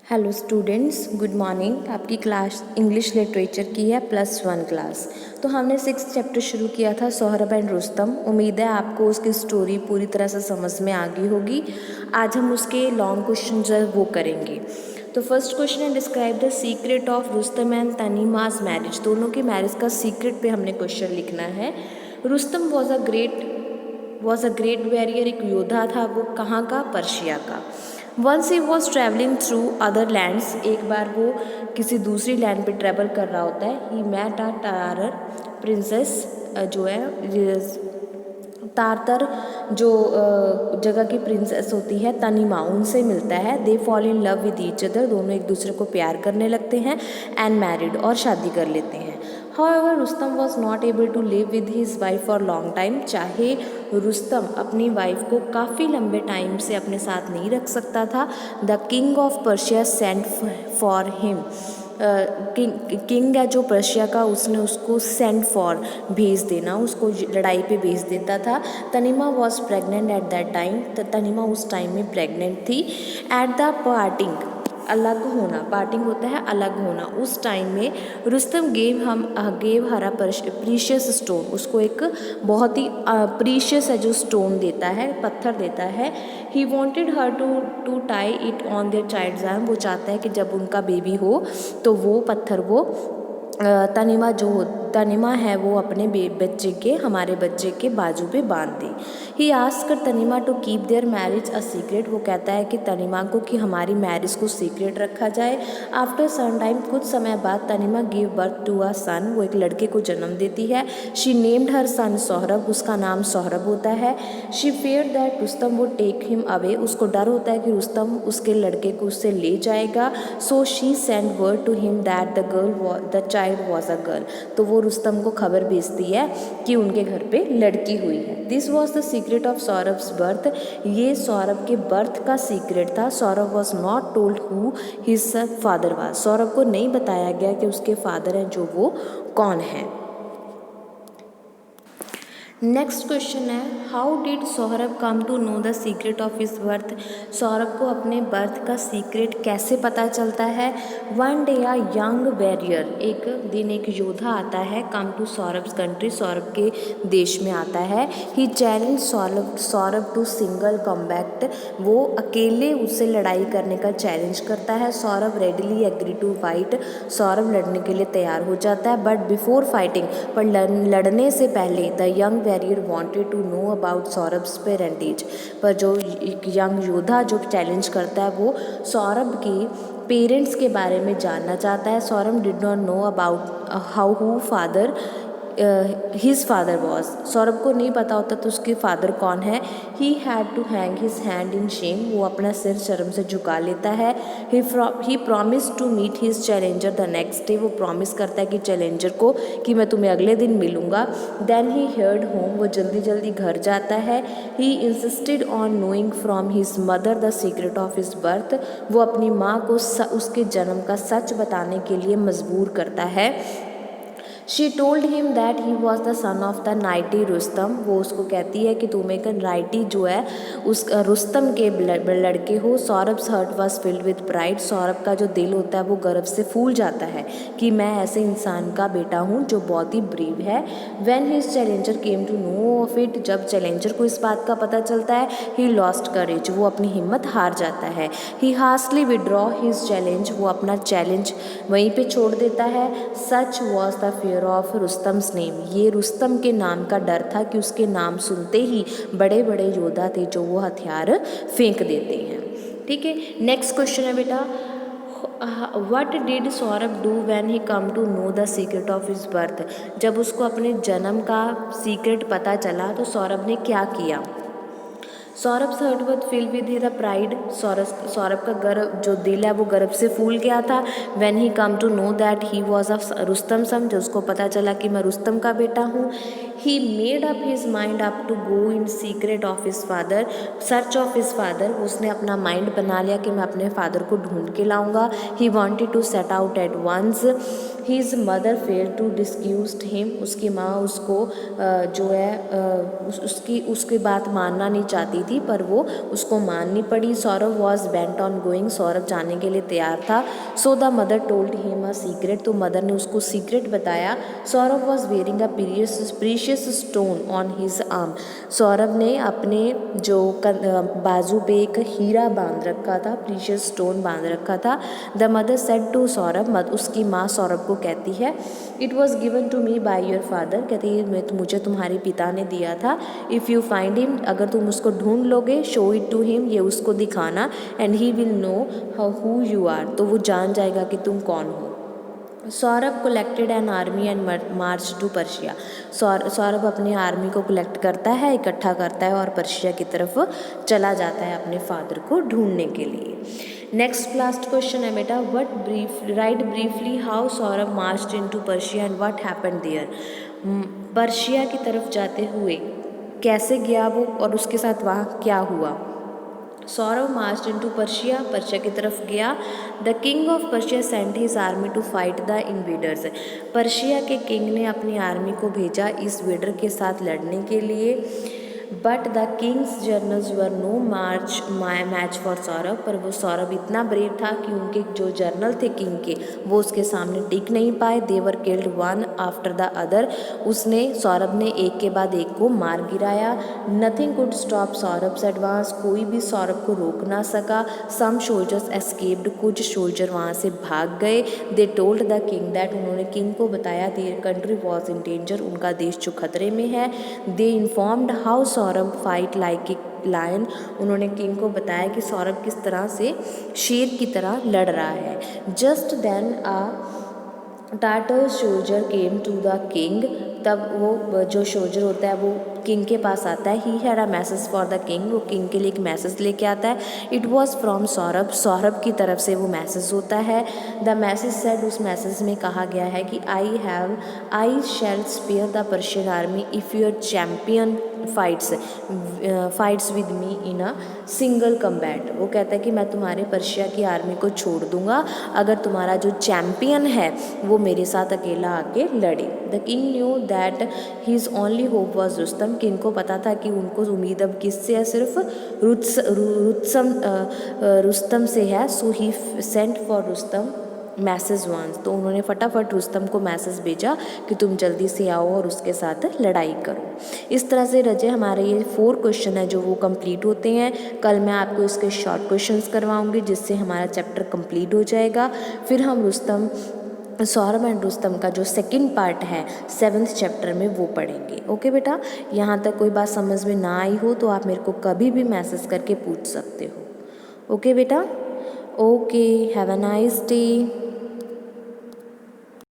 Hello students, good morning. आपकी class English literature की है +1 क्लास। तो हमने 6th चैप्टर शुरू किया था सोहरब एंड रुस्तम। उम्मीद है आपको उसकी स्टोरी पूरी तरह से समझ में आ गई होगी। आज हम उसके लॉन्ग क्वेश्चन जो है वो करेंगे। तो फर्स्ट क्वेश्चन है, describe the secret of Rustam and Tanima's marriage. दोनों की मैरिज का सीक्रेट पे हमने क्वेश्चन लिखना है। Rustam was a great warrior, एक योद्धा था। वो कहाँ का? पर्शिया का। Once he was travelling through other lands, एक बार वो किसी दूसरी लैंड पे ट्रैवल कर रहा होता है। ही मैट अ टारर प्रिंसेस, जो है तारतर जो जगह की प्रिंसेस होती है तनीमा, उनसे मिलता है। They fall in love with each other, दोनों एक दूसरे को प्यार करने लगते हैं। एंड मैरिड, और शादी कर लेते हैं। However, Rustam was not able to live with his wife for long time. चाहे रुस्तम अपनी वाइफ को काफ़ी लंबे टाइम से अपने साथ नहीं रख सकता था। The king of Persia sent for him, king है जो पर्शिया का, उसने उसको सेंड फॉर, भेज देना, उसको लड़ाई पे भेज देता था। Tanima was pregnant at that time, Tanima उस टाइम में प्रेग्नेंट थी। एट द पार्टिंग, अलग होना, पार्टिंग होता है अलग होना, उस टाइम में रुस्तम गेव हरा प्रीशियस स्टोन, उसको एक बहुत ही प्रीशियस है जो स्टोन देता है, पत्थर देता है। He wanted her to tie it on their child's arm, वो चाहता है कि जब उनका बेबी हो तो वो पत्थर वो तनीमा है वो अपने बच्चे के, हमारे बच्चे के बाजू पे बांध दे। He asked Tanima to keep their marriage a secret, वो कहता है कि तनीमा को कि हमारी मैरिज को सीक्रेट रखा जाए। आफ्टर सम टाइम, कुछ समय बाद, तनीमा गिव बर्थ टू अ सन, वो एक लड़के को जन्म देती है। शी नेम्ड हर सन सोहरब, उसका नाम सोहरब होता है। She fear that Rustam would take him away, उसको डर होता है कि रुस्तम उसके लड़के को उससे ले जाएगा। So she send word to him that the child was a girl, तो वो रुस्तम को खबर भेजती है कि उनके घर पे लड़की हुई है। This was the secret of Saurabh's birth, ये सौरभ के बर्थ का सीक्रेट था। Saurabh was not told who his father was, Saurabh को नहीं बताया गया कि उसके फादर हैं जो वो कौन है। नेक्स्ट क्वेश्चन है, how did Saurabh come to know the secret of his birth. Saurabh को अपने बर्थ का सीक्रेट कैसे पता चलता है। One day a young warrior, एक दिन एक योद्धा आता है। Come to Saurabh's country, Saurabh के देश में आता है। He challenge Saurabh to single combat, वो अकेले उससे लड़ाई करने का चैलेंज करता है। Saurabh readily agree to fight, Saurabh लड़ने के लिए तैयार हो जाता है। बट बिफोर फाइटिंग, पर लड़ने से पहले, the young warrior wanted to know about Saurabh's parentage, पर जो यंग योद्धा जो चैलेंज करता है वो सौरभ के पेरेंट्स के बारे में जानना चाहता है। Saurabh did not know about how who father his father was, Saurabh को नहीं पता होता तो उसके फादर कौन है। He had to hang his hand in shame, वो अपना सिर शर्म से झुका लेता है। He promise to meet his challenger the next day, वो प्रॉमिस करता है कि चैलेंजर को कि मैं तुम्हें अगले दिन मिलूंगा। देन ही हेयर्ड होम, वो जल्दी जल्दी घर जाता है। He insisted on knowing from his mother the secret of his birth, वो अपनी माँ को उसके जन्म का सच बताने के लिए मजबूर करता है। She told him that he was the son of the mighty Rustam, वो उसको कहती है कि तुम एक नाइटी जो है उस रुस्तम के लड़के हो। Saurabh's heart was filled with pride, Saurabh का जो दिल होता है वो गर्व से फूल जाता है कि मैं ऐसे इंसान का बेटा हूँ जो बहुत ही ब्रीव है। When his challenger came to know of it, जब चैलेंजर को इस बात का पता चलता है, ही लॉस्ट करेज, वो अपनी हिम्मत हार जाता है। ही हास्टली विड्रॉ हिज चैलेंज, वो अपना चैलेंज वहीं पे छोड़ देता है। सच was the fear of Rustam's name, ये रुस्तम के नाम का डर था कि उसके नाम सुनते ही बड़े बड़े योद्धा थे जो वो हथियार फेंक देते हैं। ठीक है, नेक्स्ट क्वेश्चन है बेटा, what did Sohrab do when he come to know the secret of his birth, जब उसको अपने जन्म का सीक्रेट पता चला तो सौरभ ने क्या किया। Sohrab heart was filled with the pride, Saurabh का गर्व जो दिल है वो गर्व से फूल गया था। When he come to know that he was a Rustam son, जो उसको पता चला कि मैं रुस्तम का बेटा हूँ। He made up his mind up to go in secret of his father, search of his father. उसने अपना माइंड बना लिया कि मैं अपने फादर को ढूंढ के लाऊंगा। He wanted to set out at once. His mother fail to discuss him. उसकी माँ उसको जो है उसकी बात मानना नहीं चाहती थी, पर वो उसको माननी पड़ी। Saurabh was bent on going. Saurabh जाने के लिए तैयार था। So the mother told him a secret. तो मदर ने उसको सीक्रेट बताया। Saurabh was wearing a precious stone on his arm. Saurabh ने अपने जो बाजू पे एक हीरा बांध रखा था, प्रीशियस स्टोन बांध रखा था। The mother said to Sohrab, उसकी माँ सौरभ को कहती है, it was given to me by your father. कहती है मुझे तुम्हारे पिता ने दिया था। इफ़ यू फाइंड हिम, अगर तुम उसको ढूंढ लोगे, शो इट टू हिम, ये उसको दिखाना, and he will know who you are, तो वो जान जाएगा कि तुम कौन हो। Sohrab collected an army and march to Persia. Sohrab अपनी आर्मी को कलेक्ट करता है, इकट्ठा करता है और पर्शिया की तरफ चला जाता है अपने फादर को ढूंढने के लिए। नेक्स्ट लास्ट क्वेश्चन है बेटा, write briefly how Sohrab marched into Persia and what happened there. Persia की तरफ जाते हुए कैसे गया वो और उसके साथ वहाँ क्या हुआ। Sohrab marched into Persia, Persia की तरफ गया। The king of Persia sent his army to fight the invaders. Persia के किंग ने अपनी आर्मी को भेजा इस वेडर के साथ लड़ने के लिए। But the king's generals were no match for Sohrab. पर वो सौरभ इतना ब्रेव था कि उनके जो जर्नल थे किंग के, वो उसके सामने टिक नहीं पाए। They were killed one after the other. Saurabh ने एक के बाद एक को मार गिराया। Nothing could stop Saurabh's advance. कोई भी सौरभ को रोक ना सका। Some soldiers escaped. कुछ सोल्जर वहाँ से भाग गए। They told the king that. उन्होंने किंग को बताया their country was in danger. उनका देश जो खतरे में है। They informed how Saurabh fight like a lion. उन्होंने किंग को बताया कि सौरभ किस तरह से शेर की तरह लड़ रहा है। Just then a Tatar soldier came to the king. तब वो जो सोल्जर होता है वो किंग के पास आता है। He had a message for the king. वो किंग के लिए एक मैसेज लेके आता है। It was from Saurabh. Saurabh की तरफ से वो मैसेज होता है। द मैसेज सेड, उस मैसेज में कहा गया है कि I shall spare the Persian army if your champion fights with me in a single combat. वो कहता है कि मैं तुम्हारे पर्शिया की आर्मी को छोड़ दूंगा अगर तुम्हारा जो चैम्पियन है वो मेरे साथ अकेला आके लड़े। The king knew that his only hope was Rustam. King को पता था कि उनको उम्मीद अब किससे है, सिर्फ रुस्तम से है। So he sent for Rustam message once. तो उन्होंने फटाफट रुस्तम को मैसेज भेजा कि तुम जल्दी से आओ और उसके साथ लड़ाई करो। इस तरह से रजे हमारे ये 4 क्वेश्चन है जो वो कंप्लीट होते हैं। कल मैं आपको इसके शॉर्ट क्वेश्चंस करवाऊंगी जिससे हमारा चैप्टर कंप्लीट हो जाएगा। फिर हम सौरभ एंड रुस्तम का जो सेकंड पार्ट है 7th चैप्टर में वो पढ़ेंगे। ओके बेटा, यहाँ तक कोई बात समझ में ना आई हो तो आप मेरे को कभी भी मैसेज करके पूछ सकते हो। ओके बेटा, okay, have a nice day.